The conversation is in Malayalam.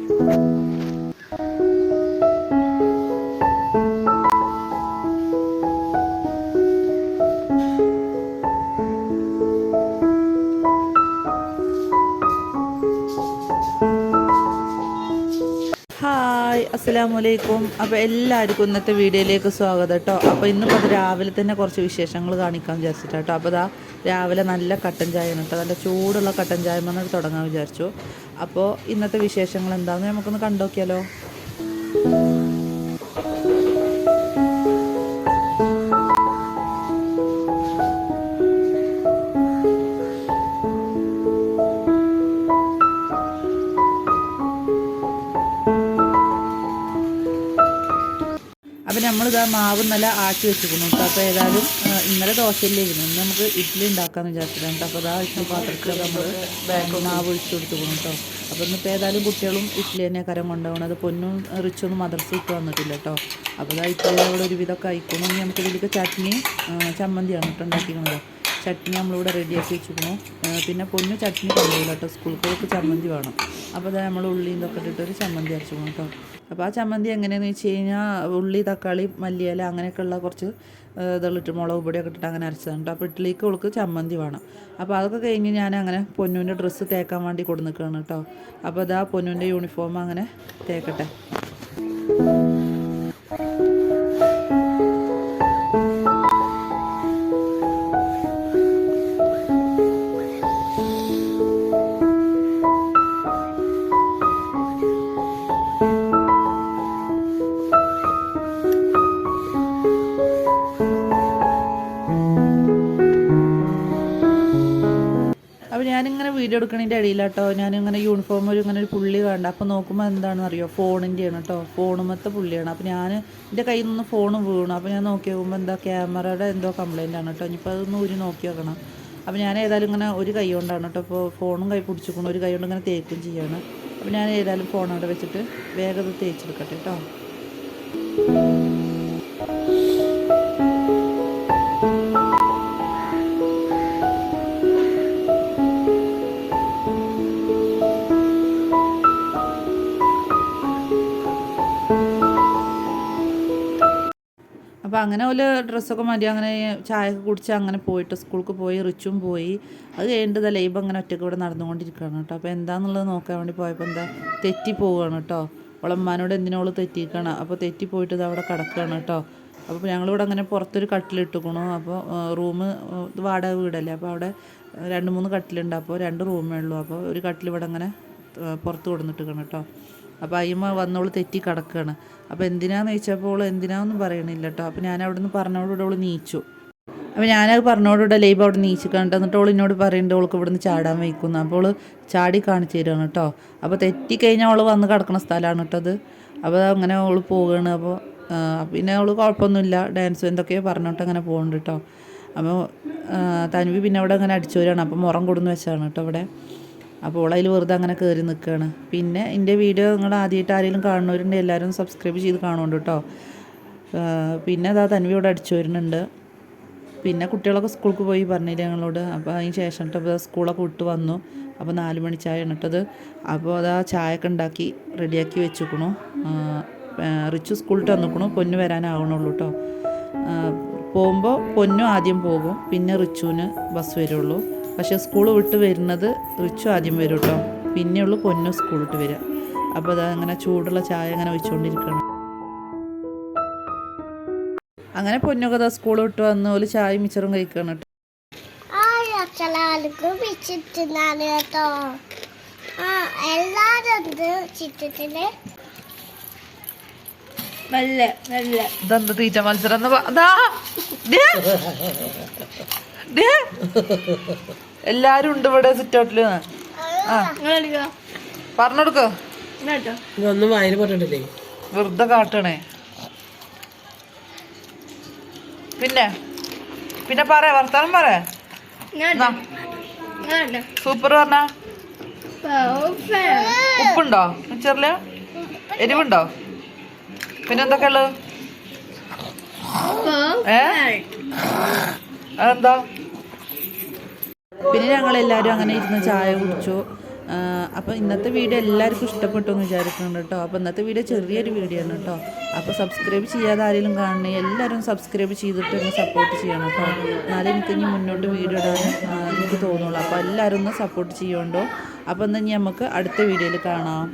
ഹായ് അസ്സലാമലൈക്കും. അപ്പോൾ എല്ലാവർക്കും ഇന്നത്തെ വീഡിയോയിലേക്ക് സ്വാഗതം കേട്ടോ. അപ്പോൾ ഇന്നിപ്പോൾ അത് രാവിലെ തന്നെ കുറച്ച് വിശേഷങ്ങൾ കാണിക്കാൻ വിചാരിച്ചിട്ടാണ് കേട്ടോ. അപ്പോൾ അതാ രാവിലെ നല്ല കട്ടൻ ചായ കേട്ടോ, നല്ല ചൂടുള്ള കട്ടൻ ചായ വന്നിട്ട് തുടങ്ങാൻ വിചാരിച്ചു. അപ്പോൾ ഇന്നത്തെ വിശേഷങ്ങൾ എന്താണെന്ന് നമുക്കൊന്ന് കണ്ടോക്കിയാലോ. അപ്പോൾ നമ്മളിതാ മാവ് നല്ല ആട്ടി വെച്ചിരിക്കുന്നു കേട്ടോ. അപ്പോൾ ഏതായാലും ഇന്നലെ ദോശയില്ലായിരുന്നു, ഇന്ന് നമുക്ക് ഇഡ്ഡലി ഉണ്ടാക്കാമെന്ന് വിചാരിച്ചിട്ടുണ്ട്. അപ്പോൾ അതാ ഇഷ്ടം പാത്രത്തിൽ നമ്മൾ മാവ് ഒഴിച്ച് കൊടുത്തുക്കണം കേട്ടോ. അപ്പോൾ ഇന്നിപ്പോൾ ഏതായാലും കുട്ടികളും ഇഡ്ഡലി തന്നെ കരം കൊണ്ടുപോകണം. അത് പൊന്നും റിച്ചൊന്നും മദ്രസ ഇട്ട് വന്നിട്ടില്ല കേട്ടോ. അപ്പോൾ അതാ ഇപ്പോൾ ഇവിടെ ഒരുവിധമൊക്കെ അയക്കണം. ഇനി നമുക്ക് ഇതിലേക്ക് ചട്നി ചമ്മന്തിയാണ് കേട്ടോ ഉണ്ടാക്കിക്കുന്നത്. ചട്നി നമ്മളിവിടെ റെഡിയാക്കി വെച്ചിരിക്കുന്നു. പിന്നെ പൊന്നു ചട്നി കൊണ്ടുപോയില്ല കേട്ടോ, സ്കൂൾക്ക് ചമ്മന്തി വേണം. അപ്പോൾ അതാ നമ്മൾ ഉള്ളി ഇതൊക്കെ ഇട്ടിട്ടൊരു ചമ്മന്തി അരച്ചിരിക്കണം കേട്ടോ. അപ്പോൾ ആ ചമ്മന്തി എങ്ങനെയാണെന്ന് വെച്ച് കഴിഞ്ഞാൽ ഉള്ളി, തക്കാളി, മല്ലിയില അങ്ങനെയൊക്കെയുള്ള കുറച്ച് ഇതുള്ളിട്ട് മുളക് പൊടിയൊക്കെ ഇട്ടിട്ട് അങ്ങനെ അരച്ചതാണ് കേട്ടോ. അപ്പോൾ ഇഡ്ഡലിക്ക് ഉൾക്ക് ചമ്മന്തി വേണം. അപ്പോൾ അതൊക്കെ കഴിഞ്ഞ് ഞാൻ അങ്ങനെ പൊന്നുവിൻ്റെ ഡ്രസ്സ് തേക്കാൻ വേണ്ടി കൊടു നിൽക്കുകയാണ് കേട്ടോ. അപ്പോൾ അതാ പൊന്നുവിൻ്റെ യൂണിഫോം അങ്ങനെ തേക്കട്ടെ. അപ്പോൾ ഞാനിങ്ങനെ വീഡിയോ എടുക്കണതിൻ്റെ ഇടയിലാട്ടോ ഞാനിങ്ങനെ യൂണിഫോം ഇങ്ങനെ ഒരു പുള്ളി കണ്ട. അപ്പോൾ നോക്കുമ്പോൾ എന്താണെന്ന് അറിയോ, ഫോണിൻ്റെയാണ് കേട്ടോ, ഫോണുമത്തെ പുള്ളിയാണ്. അപ്പോൾ ഞാൻ എൻ്റെ കയ്യിൽ നിന്ന് ഫോൺ വീണു. അപ്പോൾ ഞാൻ നോക്കി നോക്കുമ്പോൾ എന്താ ക്യാമറയുടെ എന്തോ കംപ്ലയിൻ്റ് ആണ് കേട്ടോ. ഇനിയിപ്പോൾ അതൊന്ന് ഊരി നോക്കി നോക്കണം. അപ്പോൾ ഞാൻ ഏതായാലും ഇങ്ങനെ ഒരു കൈ കൊണ്ടാണ് കേട്ടോ ഇപ്പോൾ ഫോണും കൈ പിടിച്ചിരിക്കണം, ഒരു കൈ കൊണ്ട് ഇങ്ങനെ തേക്കും ചെയ്യാണ്. അപ്പോൾ ഞാൻ ഏതായാലും ഫോൺ അവിടെ വെച്ചിട്ട് വേഗം അത് തേച്ചെടുക്കട്ടെ കേട്ടോ. അപ്പോൾ അങ്ങനെ ഒരു ഡ്രസ്സൊക്കെ മതി, അങ്ങനെ ചായയൊക്കെ കുടിച്ച് അങ്ങനെ പോയിട്ട് സ്കൂൾക്ക് പോയി, റിച്ചും പോയി. അത് കഴിഞ്ഞിട്ട് ലൈബ് അങ്ങനെ ഒറ്റയ്ക്ക് ഇവിടെ നടന്നുകൊണ്ടിരിക്കുകയാണ് കേട്ടോ. അപ്പോൾ എന്താണെന്നുള്ളത് നോക്കാൻ വേണ്ടി പോയപ്പോൾ എന്താ തെറ്റിപ്പോവുകയാണ് കേട്ടോ. അവളമ്മാനോട് എന്തിനോള് തെറ്റിയിരിക്കണം. അപ്പോൾ തെറ്റിപ്പോയിട്ട് ഇത് അവിടെ കിടക്കുകയാണ് കേട്ടോ. അപ്പോൾ ഞങ്ങളിവിടെ അങ്ങനെ പുറത്തൊരു കട്ടിലിട്ടിക്കണു. അപ്പോൾ റൂം വാടക വീടല്ലേ, അപ്പോൾ അവിടെ 2-3 കട്ടിലുണ്ട്. അപ്പോൾ 2 റൂമേ ഉള്ളൂ. അപ്പോൾ ഒരു കട്ടിൽ ഇവിടെ അങ്ങനെ പുറത്ത് കൊടുത്തിട്ടിരിക്കണം കേട്ടോ. അപ്പോൾ അയ്യമ്മ വന്നോള് തെറ്റി കിടക്കുകയാണ്. അപ്പോൾ എന്തിനാന്ന് ചോദിച്ചപ്പോൾ എന്തിനാന്നും പറയണില്ല കേട്ടോ. അപ്പോൾ ഞാൻ അവിടെ നിന്ന് പറഞ്ഞോടുകൂടെ അവൾ നീച്ചു. അപ്പോൾ ഞാനത് പറഞ്ഞോടുകൂടെ ലൈബ് അവിടെ നീച്ച് കണ്ടിട്ട് എന്നിട്ട് അവൾ എന്നോട് പറയുന്നുണ്ട് അവൾക്ക് ഇവിടെ നിന്ന് ചാടാൻ വയ്ക്കുന്നു. അപ്പോൾ അവൾ ചാടി കാണിച്ചു തരികയാണ് കേട്ടോ. അപ്പോൾ തെറ്റിക്കഴിഞ്ഞാൽ അവൾ വന്ന് കിടക്കുന്ന സ്ഥലമാണ് കേട്ടോ അത്. അപ്പോൾ അങ്ങനെ അവൾ പോവുകയാണ്. അപ്പോൾ പിന്നെ അവൾ കുഴപ്പമൊന്നുമില്ല, ഡാൻസ് എന്തൊക്കെയോ പറഞ്ഞിട്ട് അങ്ങനെ പോകുന്നുണ്ട് കേട്ടോ. അപ്പോൾ തനുവി പിന്നെ അവിടെ അങ്ങനെ അടിച്ചു വരികയാണ്. അപ്പോൾ മുറം കൊടുന്ന് വെച്ചാണ് കേട്ടോ അവിടെ. അപ്പോൾ അതിൽ വെറുതെ അങ്ങനെ കയറി നിൽക്കുകയാണ്. പിന്നെ എൻ്റെ വീഡിയോ നിങ്ങൾ ആദ്യമായിട്ട് ആരെങ്കിലും കാണുന്നവരുണ്ട് എല്ലാവരും സബ്സ്ക്രൈബ് ചെയ്ത് കാണുന്നുണ്ട് കേട്ടോ. പിന്നെ അതാ തൻവി ഇവിടെ അടിച്ചു വരുന്നുണ്ട്. പിന്നെ കുട്ടികളൊക്കെ സ്കൂൾക്ക് പോയി പറഞ്ഞില്ല ഞങ്ങളോട്. അപ്പോൾ അതിന് ശേഷം കേട്ടോ സ്കൂളൊക്കെ വിട്ട് വന്നു. അപ്പോൾ 4 മണി ചായ ഇട്ടത്. അപ്പോൾ അതാ ചായയൊക്കെ ഉണ്ടാക്കി റെഡിയാക്കി വെച്ചിരിക്കണു. റിച്ചു സ്കൂളിട്ട് വന്നിക്കണു, പൊന്നു വരാനാവണുള്ളൂ കേട്ടോ. പോകുമ്പോൾ പൊന്നു ആദ്യം പോകും, പിന്നെ റിച്ചുവിന് ബസ് വരുള്ളൂ. പക്ഷേ സ്കൂൾ വിട്ട് വരുന്നത് റിച്ചു ആദ്യം വരും കേട്ടോ, പിന്നെയുള്ളൂ പൊന്നു സ്കൂൾ വിട്ട് വരിക. അപ്പോൾ അത് അങ്ങനെ ചൂടുള്ള ചായ അങ്ങനെ വെച്ചുകൊണ്ടിരിക്കണം. അങ്ങനെ പൊന്നൊക്കെ അതാ സ്കൂൾ വിട്ട് വന്ന് ഒരു ചായ മിച്ചറും കഴിക്കണം കേട്ടോ. ഇതെന്ത് തീറ്റ മത്സരം എല്ലാരും ഉണ്ട് ഇവിടെ സിറ്റൗട്ടില്. പറഞ്ഞെടുക്കോ, ഒന്നും വായിൽ പോട്ടിട്ടില്ലേ, വെറുതെ കാട്ടണേ. പിന്നെ പിന്നെ പറയാ, വർത്താനം പറയാ. സൂപ്പർ പറഞ്ഞ ഉപ്പുണ്ടോ മിച്ചറില്, എരിവുണ്ടോ, പിന്നെ എന്തൊക്കെ ഉള്ളത്? അതെന്താ? പിന്നെ ഞങ്ങളെല്ലാവരും അങ്ങനെ ഇരുന്ന് ചായ കുടിച്ചു. അപ്പോൾ ഇന്നത്തെ വീഡിയോ എല്ലാവർക്കും ഇഷ്ടപ്പെട്ടു എന്ന് വിചാരിക്കുന്നുണ്ട് കേട്ടോ. അപ്പോൾ ഇന്നത്തെ വീഡിയോ ചെറിയൊരു വീഡിയോ ആണ് കേട്ടോ. അപ്പോൾ സബ്സ്ക്രൈബ് ചെയ്യാതെ ആരെങ്കിലും കാണണേ എല്ലാവരും സബ്സ്ക്രൈബ് ചെയ്തിട്ട് ഒന്ന് സപ്പോർട്ട് ചെയ്യണം കേട്ടോ. എന്നാലും എനിക്ക് ഇനി മുന്നോട്ട് വീഡിയോ ഇടാൻ എനിക്ക് തോന്നുള്ളൂ. അപ്പോൾ എല്ലാവരും ഒന്ന് സപ്പോർട്ട് ചെയ്യുന്നുണ്ടോ. അപ്പോൾ എന്നാൽ നമുക്ക് അടുത്ത വീഡിയോയിൽ കാണാം.